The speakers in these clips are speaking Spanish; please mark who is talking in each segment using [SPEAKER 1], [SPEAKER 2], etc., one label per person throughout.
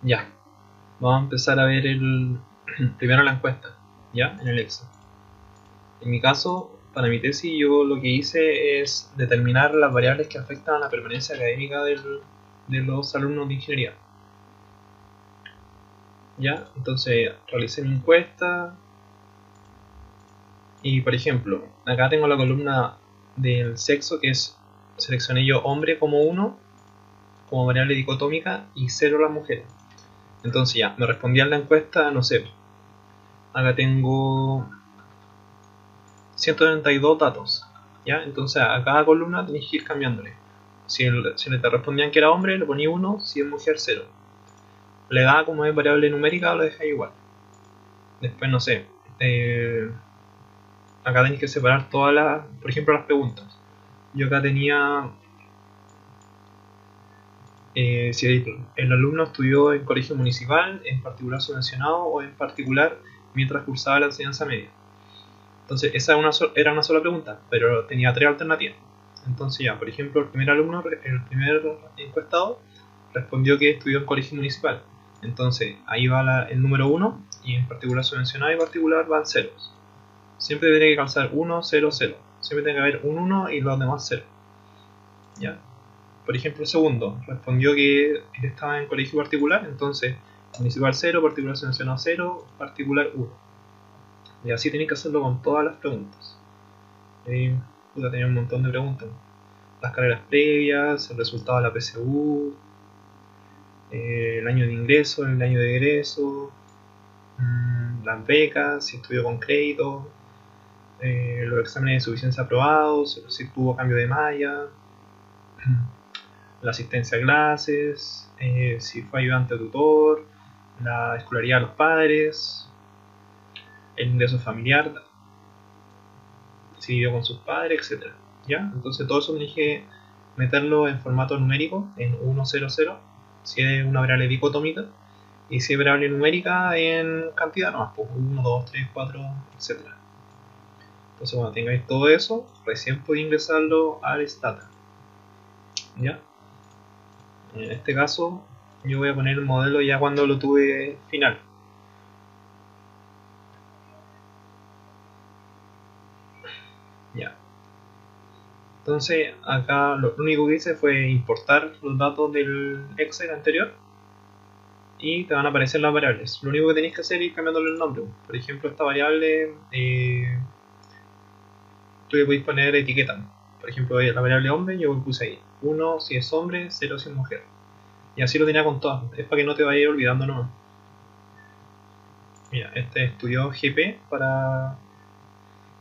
[SPEAKER 1] Ya, vamos a empezar a ver primero la encuesta, ya, en el Excel. En mi caso, para mi tesis, yo lo que hice es determinar las variables que afectan a la permanencia académica de los alumnos de ingeniería. Ya, entonces realicé mi encuesta y, por ejemplo, acá tengo la columna del sexo, que es, seleccioné yo hombre como 1, como variable dicotómica, y 0 las mujeres. Entonces ya, me respondían la encuesta, no sé, acá tengo 132 datos, ¿ya? Entonces a cada columna tenéis que ir cambiándole. Si te respondían que era hombre, le ponía 1, si es mujer, 0. La edad, como es variable numérica, lo dejáis igual. Después, no sé, acá tenéis que separar todas las, por ejemplo, las preguntas. Yo acá tenía si el alumno estudió en colegio municipal, en particular subvencionado o en particular mientras cursaba la enseñanza media. Entonces esa era una sola pregunta, pero tenía tres alternativas. Entonces ya, por ejemplo, el primer encuestado respondió que estudió en colegio municipal. Entonces ahí va el número 1 y en particular subvencionado y particular van ceros. Siempre tiene que calzar 1, 0, 0. Siempre tiene que haber un 1 y los demás 0. ¿Ya? Por ejemplo, el segundo respondió que él estaba en colegio particular, entonces municipal 0, particular subvencionado 0, particular 1. Y así tenéis que hacerlo con todas las preguntas. Tenía un montón de preguntas. Las carreras previas, el resultado de la PSU, el año de ingreso, el año de egreso, las becas, si estudió con crédito, los exámenes de suficiencia aprobados, si tuvo cambio de malla, la asistencia a clases, si fue ayudante o tutor, la escolaridad de los padres, el ingreso familiar, si vivió con sus padres, etc. ¿Ya? Entonces todo eso tenés que meterlo en formato numérico, en 1, 0, 0, si es una variable dicotómica, y si es variable numérica en cantidad, no, pues 1, 2, 3, 4, etc. Entonces cuando tengáis todo eso, recién podéis ingresarlo al Stata. ¿Ya? En este caso, yo voy a poner el modelo ya cuando lo tuve final. Ya. Entonces, acá lo único que hice fue importar los datos del Excel anterior y te van a aparecer las variables. Lo único que tenéis que hacer es ir cambiándole el nombre. Por ejemplo, esta variable, tú le podéis poner etiqueta. Por ejemplo, la variable hombre, yo puse ahí 1 si es hombre, 0 si es mujer. Y así lo tenía con todas. Es para que no te vayas olvidando nomás. Mira, este estudió GP para.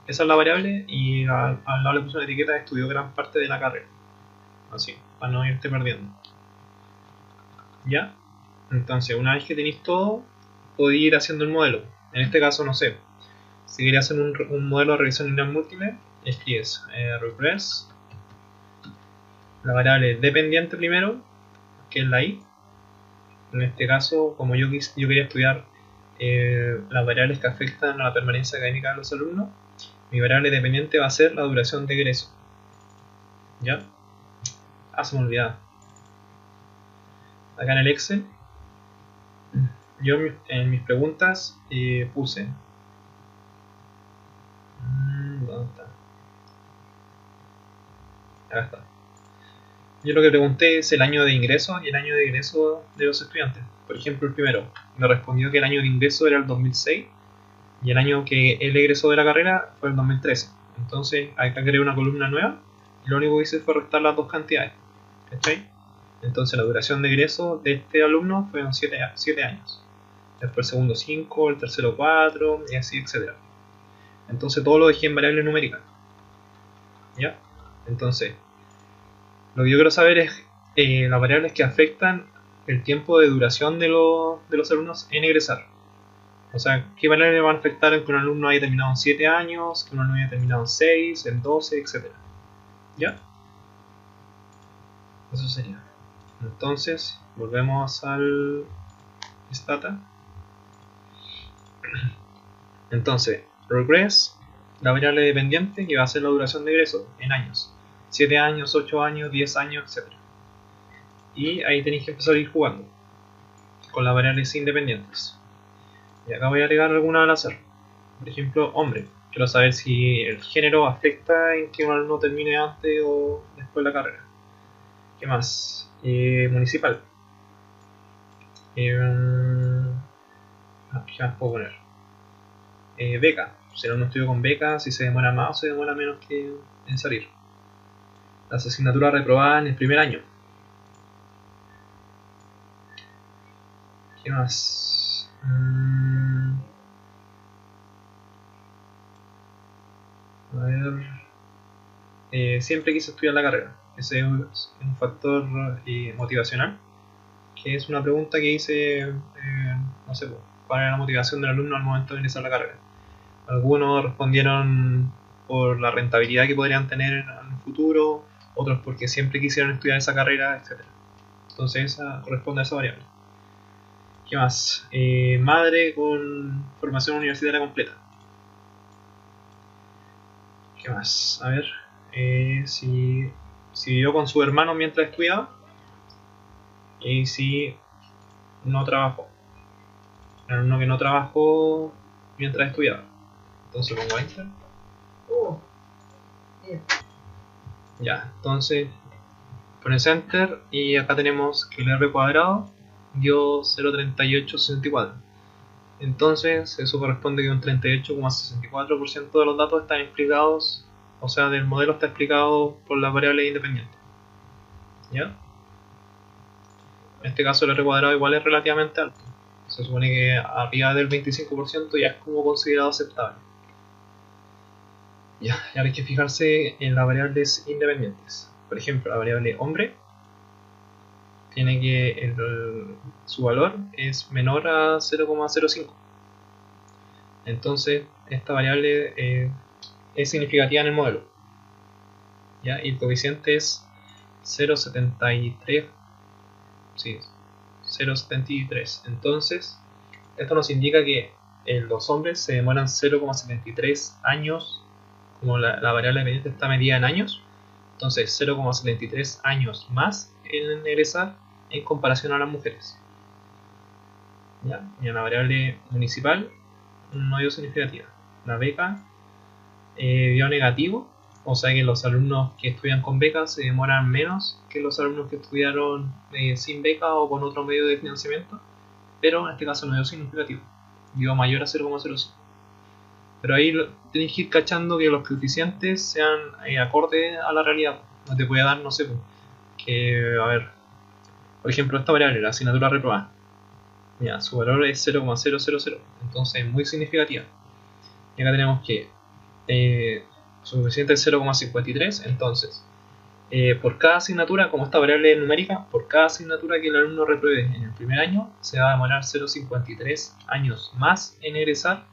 [SPEAKER 1] Esa es la variable y al lado le puse una etiqueta estudió gran parte de la carrera. Así, para no irte perdiendo. ¿Ya? Entonces, una vez que tenéis todo, podéis ir haciendo el modelo. En este caso, no sé, si queréis hacer un modelo de revisión lineal múltiple, escribes regress, la variable dependiente primero, que es la i. En este caso, como yo quería estudiar las variables que afectan a la permanencia académica de los alumnos, mi variable dependiente va a ser la duración de egreso. ¿Ya? Se me olvidaba. Acá en el Excel, yo en mis preguntas puse. ¿Dónde está? Acá está. Yo lo que pregunté es el año de ingreso y el año de egreso de los estudiantes. Por ejemplo, el primero me respondió que el año de ingreso era el 2006 y el año que él egresó de la carrera fue el 2013. Entonces, acá creé una columna nueva y lo único que hice fue restar las dos cantidades. ¿Cachai? Entonces, la duración de egreso de este alumno fueron 7 años. Después el segundo 5, el tercero 4 y así, etc. Entonces, todo lo dejé en variable numérica. ¿Ya? Entonces, lo que yo quiero saber es las variables que afectan el tiempo de duración de los alumnos en egresar. O sea, qué variables van a afectar en que un alumno haya terminado en 7 años, que un alumno haya terminado en 6, en 12, etc. ¿Ya? Eso sería. Entonces, volvemos al Stata. Entonces, regress, la variable dependiente que va a ser la duración de egreso en años. 7 años, 8 años, 10 años, etc. Y ahí tenéis que empezar a ir jugando. con las variables independientes. Y acá voy a agregar algunas al azar. Por ejemplo, hombre. Quiero saber si el género afecta en que un alumno termine antes o después de la carrera. ¿Qué más? Municipal. ¿Qué más puedo poner? Beca. Si el alumno estudia con beca, si se demora más o se demora menos que en salir. Las asignaturas reprobadas en el primer año. ¿Qué más? A ver. Siempre quise estudiar la carrera. Ese es un factor motivacional. Que es una pregunta que hice, no sé, cuál era la motivación del alumno al momento de iniciar la carrera. Algunos respondieron por la rentabilidad que podrían tener en el futuro, otros porque siempre quisieron estudiar esa carrera, etc. Entonces esa corresponde a esa variable. ¿Qué más? Madre con formación universitaria completa. ¿Qué más? A ver. Si vivió con su hermano mientras estudiaba. Y si no trabajó. El alumno que no trabajó mientras estudiaba. Entonces pongo enter.
[SPEAKER 2] Bien.
[SPEAKER 1] Ya, entonces pones enter y acá tenemos que el r cuadrado dio 0,3864. Entonces eso corresponde que un 38,64% de los datos están explicados, o sea, del modelo está explicado por las variables independientes. ¿Ya? En este caso el r cuadrado igual es relativamente alto. Se supone que arriba del 25% ya es como considerado aceptable. Ya, y ahora hay que fijarse en las variables independientes. Por ejemplo, la variable hombre tiene que su valor es menor a 0,05. Entonces, esta variable es significativa en el modelo. ¿Ya? Y el coeficiente es 0,73. Sí, 0,73. Entonces, esto nos indica que los hombres se demoran 0,73 años, como la variable dependiente está medida en años. Entonces, 0,73 años más en egresar en comparación a las mujeres. ¿Ya? Y en la variable municipal no dio significativa. La beca dio negativo, o sea que los alumnos que estudian con beca se demoran menos que los alumnos que estudiaron sin beca o con otro medio de financiamiento, pero en este caso no dio significativo, dio mayor a 0,05. Pero ahí tenéis que ir cachando que los coeficientes sean acorde a la realidad. No te puede dar, no sé, que, a ver, por ejemplo, esta variable, la asignatura reprobada. Mira, su valor es 0,000, entonces es muy significativa. Y acá tenemos que su coeficiente es 0,53, entonces por cada asignatura, como esta variable es numérica, por cada asignatura que el alumno repruebe en el primer año, se va a demorar 0,53 años más en egresar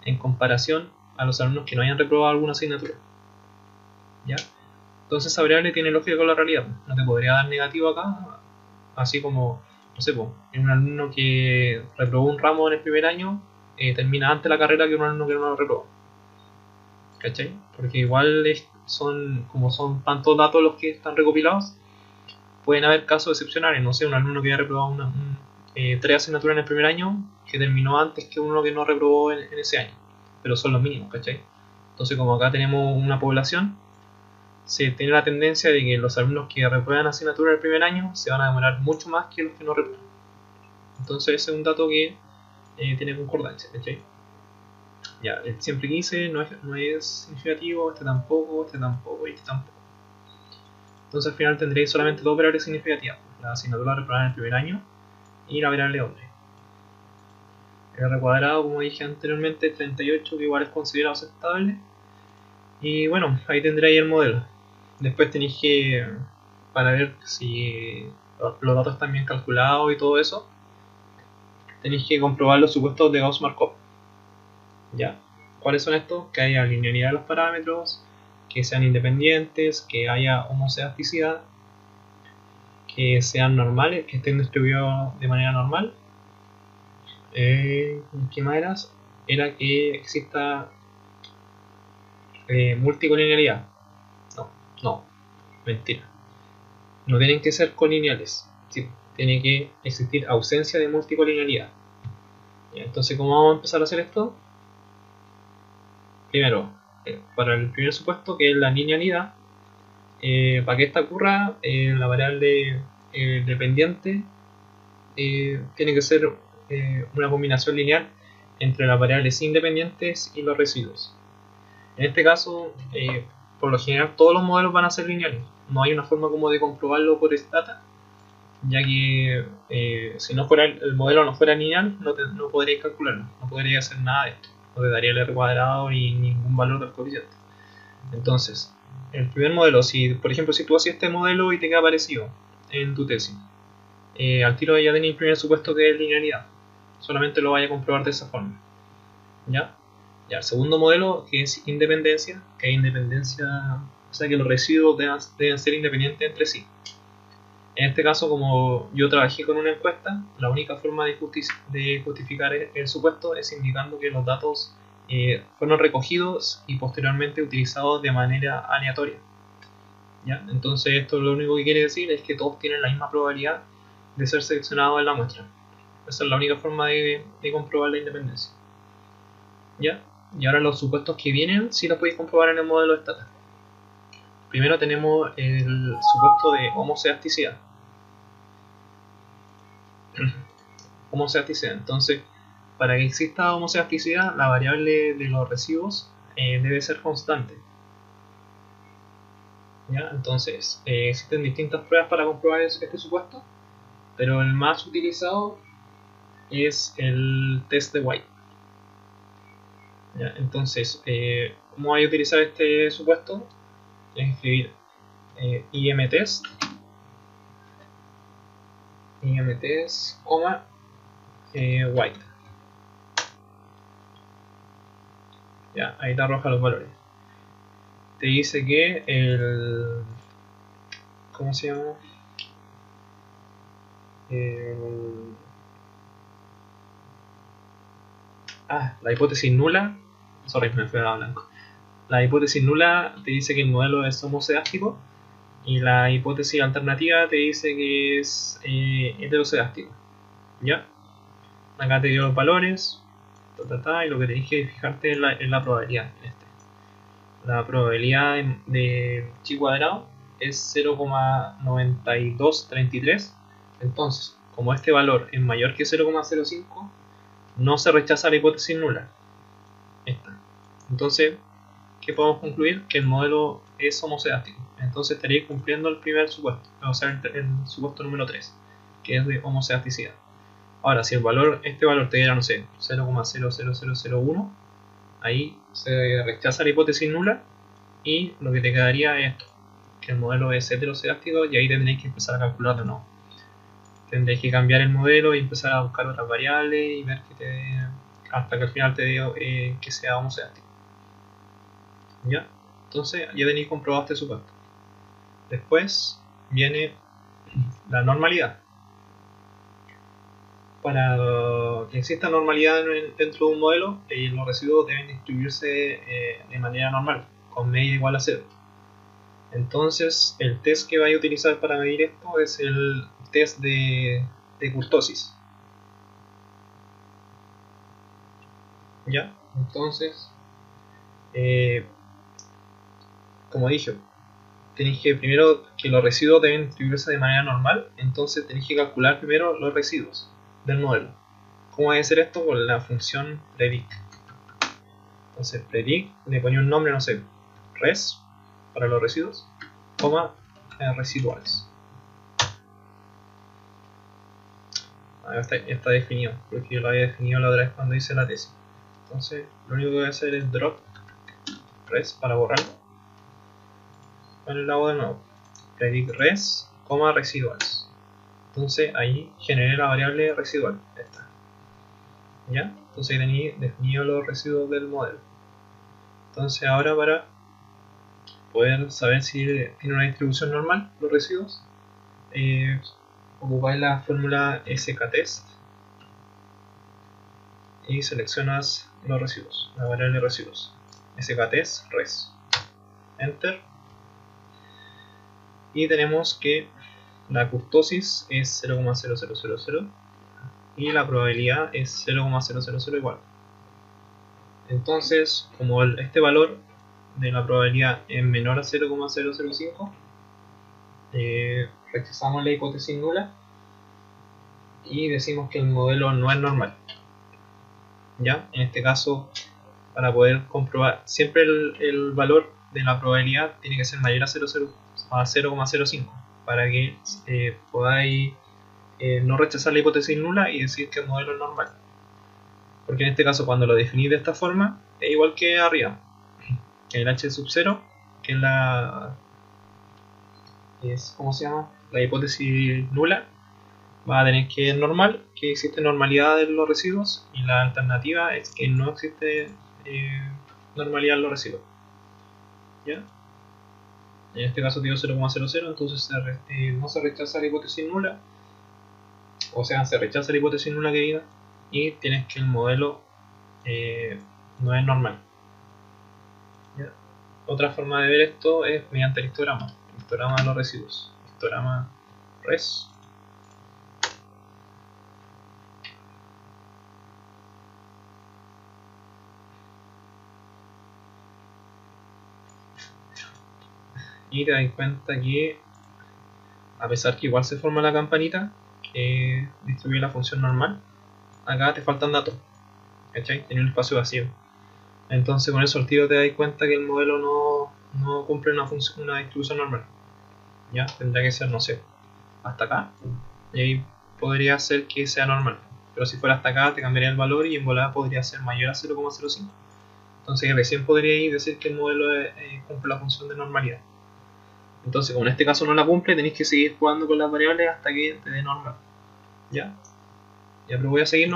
[SPEAKER 1] en comparación a los alumnos que no hayan reprobado alguna asignatura. ¿Ya? Entonces esa variable tiene lógica con la realidad. No te podría dar negativo acá, así como, no sé, en un alumno que reprobó un ramo en el primer año, termina antes la carrera que un alumno que no lo reprobó. ¿Cachai? Porque igual como son tantos datos los que están recopilados, pueden haber casos excepcionales. No sé, un alumno que haya reprobado 3 asignaturas en el primer año que terminó antes que uno que no reprobó en ese año. Pero son los mínimos, ¿cachai? Entonces, como acá tenemos una población, se tiene la tendencia de que los alumnos que reprueban asignaturas en el primer año se van a demorar mucho más que los que no reprueban. Entonces, ese es un dato que tiene concordancia, ¿cachai? Ya, el siempre quise no es significativo, este tampoco y este tampoco. Entonces al final tendréis solamente dos variables significativas, la asignatura reprobada en el primer año y la variable hombre. El R cuadrado, como dije anteriormente, 38, que igual es considerado aceptable. Y bueno, ahí tendréis el modelo. Después tenéis que, para ver si los datos están bien calculados y todo eso, tenéis que comprobar los supuestos de Gauss-Markov. ¿Ya? ¿Cuáles son estos? Que haya linealidad de los parámetros, que sean independientes, que haya homocedasticidad, que sean normales, que estén distribuidos de manera normal. ¿Qué más era? Era que exista multicolinealidad. No, mentira. No tienen que ser colineales. Sí, tiene que existir ausencia de multicolinealidad. Entonces, ¿cómo vamos a empezar a hacer esto? Primero, para el primer supuesto, que es la linealidad, para que esta ocurra, la variable dependiente tiene que ser una combinación lineal entre las variables independientes y los residuos. En este caso, por lo general, todos los modelos van a ser lineales. No hay una forma como de comprobarlo por stata, ya que si no fuera el modelo no fuera lineal, no podríais calcularlo, no podríais hacer nada de esto, no te daría el R cuadrado ni ningún valor del coeficiente. Entonces, el primer modelo, si por ejemplo si tú haces este modelo y te queda parecido en tu tesis, al tiro ya tenéis el primer supuesto que es linealidad, solamente lo vaya a comprobar de esa forma. ¿Ya? Ya, el segundo modelo, que es independencia, que hay independencia, o sea que los residuos deben ser independientes entre sí. En este caso, como yo trabajé con una encuesta, la única forma de justificar el supuesto es indicando que los datos fueron recogidos y posteriormente utilizados de manera aleatoria. ¿Ya? Entonces esto lo único que quiere decir es que todos tienen la misma probabilidad de ser seleccionados en la muestra. Esa es la única forma de comprobar la independencia. ¿Ya? Y ahora los supuestos que vienen sí los podéis comprobar en el modelo de Stata. Primero tenemos el supuesto de homocedasticidad. Homocedasticidad. Entonces, para que exista homocedasticidad, la variable de los residuos debe ser constante. ¿Ya? Entonces, existen distintas pruebas para comprobar este supuesto, pero el más utilizado es el test de White. ¿Ya? Entonces, ¿cómo voy a utilizar este supuesto? Es escribir imtest, white. Ya, ahí te arroja los valores. Te dice que el... ¿Cómo se llama? La hipótesis nula. Sorry, me fui a blanco. La hipótesis nula te dice que el modelo es homocedástico. Y la hipótesis alternativa te dice que es heterocedástico. ¿Ya? Acá te dio los valores. Y lo que tenés que fijarte es la probabilidad. La probabilidad de chi cuadrado es 0,9233. Entonces, como este valor es mayor que 0,05, no se rechaza la hipótesis nula. Esta. Entonces, ¿qué podemos concluir? Que el modelo es homocedástico. Entonces estaréis cumpliendo el primer supuesto, o sea, el supuesto número 3, que es de homocedasticidad. Ahora, si este valor te diera, no sé, 0,00001, ahí se rechaza la hipótesis nula y lo que te quedaría es esto, que el modelo es heterocedástico, y ahí tendréis que empezar a calcular de nuevo. Tendréis que cambiar el modelo y empezar a buscar otras variables y ver hasta que al final te dé que sea homocedástico. ¿Ya? Entonces ya tenéis comprobado este supuesto. Después viene la normalidad. Para que exista normalidad dentro de un modelo, los residuos deben distribuirse de manera normal, con media igual a 0. Entonces, el test que vais a utilizar para medir esto es el test de kurtosis. ¿Ya? Entonces, como dije, tenéis que primero que los residuos deben distribuirse de manera normal, entonces tenéis que calcular primero los residuos del modelo. ¿Cómo va a hacer esto? Con la función predict. Entonces predict, le ponía un nombre, no sé, res, para los residuos, coma residuales. Ya está definido, porque yo lo había definido la otra vez cuando hice la tesis. Entonces lo único que voy a hacer es drop res para borrarlo. Lo hago de nuevo. Predict res, coma residuales. Entonces ahí generé la variable residual. Esta. ¿Ya? Entonces ahí tenéis definido los residuos del modelo. Entonces ahora para poder saber si tiene una distribución normal los residuos, ocupáis la fórmula skTest y seleccionas los residuos, la variable residuos. skTest res. Enter. Y tenemos que la kurtosis es 0,0000 y la probabilidad es 0,000 igual. Entonces, como este valor de la probabilidad es menor a 0,005, rechazamos la hipótesis nula y decimos que el modelo no es normal. ¿Ya? En este caso, para poder comprobar, siempre el valor de la probabilidad tiene que ser mayor a 0,05 para que podáis no rechazar la hipótesis nula y decir que el modelo es normal. Porque en este caso, cuando lo definís de esta forma, es igual que arriba, que el h sub 0, que es ¿cómo se llama? La hipótesis nula, va a tener que es normal, que existe normalidad en los residuos, y la alternativa es que no existe normalidad en los residuos. ¿Ya? En este caso dio 0,00, entonces no se rechaza la hipótesis nula, o sea, se rechaza la hipótesis nula que diga, y tienes que el modelo no es normal. ¿Ya? Otra forma de ver esto es mediante el histograma de los residuos, histograma res. Y te das cuenta que, a pesar que igual se forma la campanita que distribuye la función normal, acá te faltan datos, ¿cachai? Tiene un espacio vacío. Entonces con eso al tiro te das cuenta que el modelo no cumple una distribución normal. ¿Ya? Tendrá que ser, no sé, hasta acá. Y ahí podría ser que sea normal. Pero si fuera hasta acá te cambiaría el valor y en volada podría ser mayor a 0,05. Entonces recién podríais decir que el modelo cumple la función de normalidad. Entonces, como en este caso no la cumple, tenéis que seguir jugando con las variables hasta que te dé normal. ¿Ya? Ya, pero voy a seguir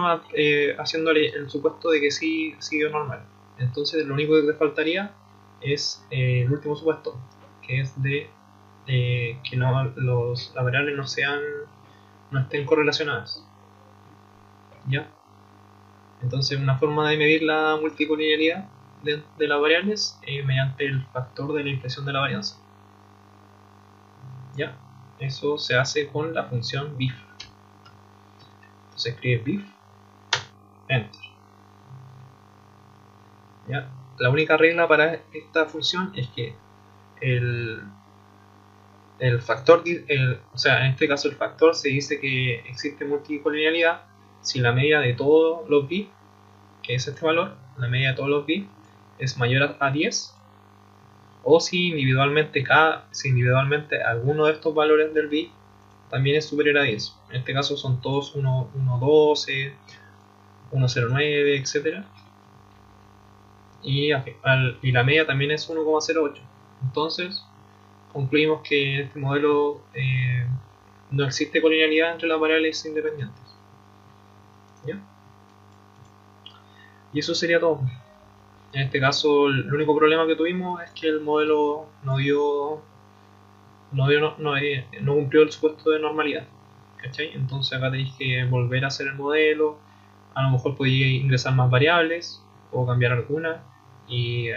[SPEAKER 1] haciéndole el supuesto de que sí dio normal. Entonces, lo único que te faltaría es el último supuesto, que es de que las variables no estén correlacionadas. ¿Ya? Entonces, una forma de medir la multicollinearidad de las variables es mediante el factor de la impresión de la varianza. ¿Ya? Eso se hace con la función BIF. Entonces escribe BIF, Enter. ¿Ya? La única regla para esta función es que el factor, o sea, en este caso el factor se dice que existe multicollinealidad si la media de todos los BIF, que es este valor, la media de todos los BIF es mayor a 10, o si individualmente alguno de estos valores del BIF también es superior a 10. En este caso son todos 1.12, 1.09, etc. Y la media también es 1,08. Entonces, concluimos que en este modelo no existe colinealidad entre las variables independientes. ¿Ya? Y eso sería todo. En este caso, el único problema que tuvimos es que el modelo no cumplió el supuesto de normalidad. ¿Cachai? Entonces acá tenéis que volver a hacer el modelo. A lo mejor podéis ingresar más variables o cambiar alguna. Y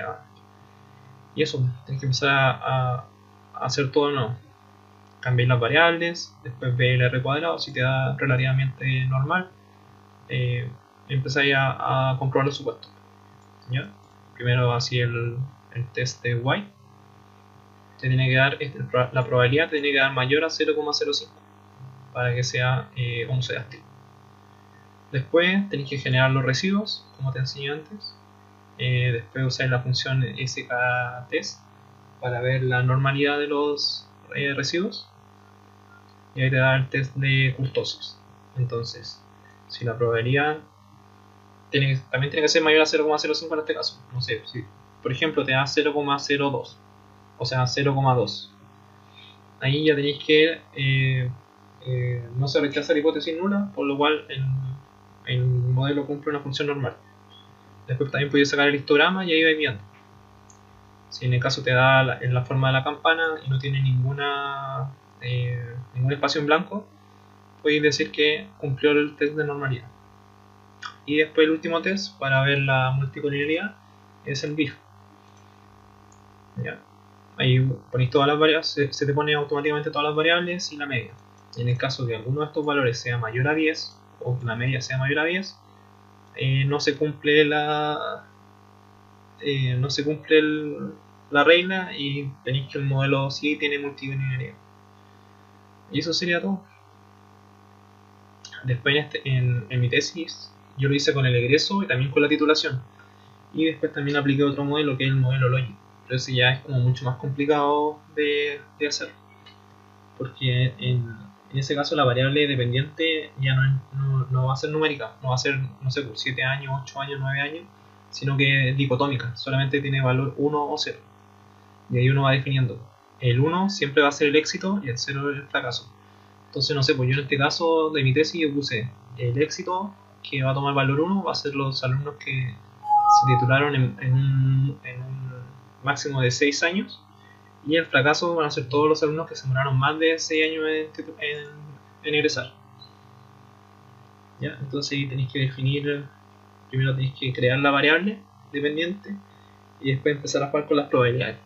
[SPEAKER 1] eso, tienes que empezar a hacer todo de nuevo. Cambiáis las variables, después veis el R cuadrado, si te da relativamente normal, empezáis a comprobar los supuestos. ¿Ya? Primero así el test de Y. Te tiene que dar, la probabilidad te tiene que dar mayor a 0,05 para que sea un pseudoctil. Después tenéis que generar los residuos, como te enseñé antes. Después usáis la función skTest para ver la normalidad de los residuos. Y ahí te da el test de kurtosis. Entonces, si la probabilidad también tiene que ser mayor a 0,05 en este caso. No sé, si por ejemplo te da 0,02, o sea 0,2. Ahí ya tenéis que no se rechaza la hipótesis nula, por lo cual el modelo cumple una función normal. Después también podéis sacar el histograma y ahí vais viendo. Si en el caso te da en la forma de la campana y no tiene ningún espacio en blanco, podéis decir que cumplió el test de normalidad. Y después el último test para ver la multicollinealidad es el BIF. ¿Ya? Ahí ponéis todas las variables, se te pone automáticamente todas las variables y la media. Y en el caso que alguno de estos valores sea mayor a 10 o que la media sea mayor a 10, no se cumple no se cumple la regla y tenéis que el modelo sí tiene multilinealidad. Y eso sería todo. Después en mi tesis yo lo hice con el egreso y también con la titulación. Y después también apliqué otro modelo que es el modelo Logic. Pero ese ya es como mucho más complicado de hacer. Porque en ese caso la variable dependiente ya no va a ser numérica. No va a ser, no sé, por 7 años, 8 años, 9 años. Sino que es dicotómica. Solamente tiene valor 1 o 0. Y ahí uno va definiendo. El 1 siempre va a ser el éxito y el 0 el fracaso. Entonces, no sé, pues yo en este caso de mi tesis yo puse el éxito que va a tomar valor 1 va a ser los alumnos que se titularon en un máximo de 6 años y el fracaso van a ser todos los alumnos que se demoraron más de 6 años en egresar. ¿Ya? Entonces ahí tenéis que definir, primero tenéis que crear la variable dependiente y después empezar a jugar con las probabilidades.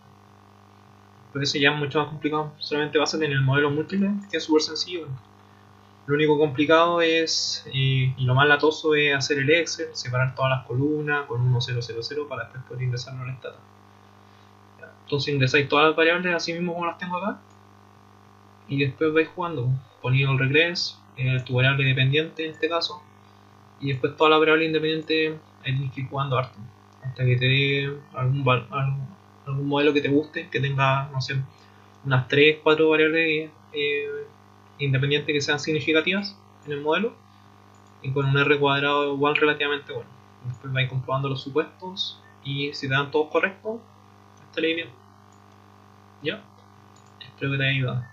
[SPEAKER 1] Pero eso ya es mucho más complicado, solamente basate en el modelo múltiple, que es súper sencillo. Lo único complicado es, y lo más latoso es hacer el Excel, separar todas las columnas con 1000 para después poder ingresarlo en el data. Entonces ingresáis todas las variables así mismo como las tengo acá y después vais jugando, poniendo el regreso, tu variable dependiente en este caso, y después todas las variables independientes ahí tenéis que ir jugando harto hasta que te dé algún modelo que te guste, que tenga, no sé, unas 3 4 variables independientes que sean significativas en el modelo y con un R cuadrado igual relativamente bueno. Después vais comprobando los supuestos y si te dan todos correctos, estaría bien. ¿Ya? Espero que te haya ayudado.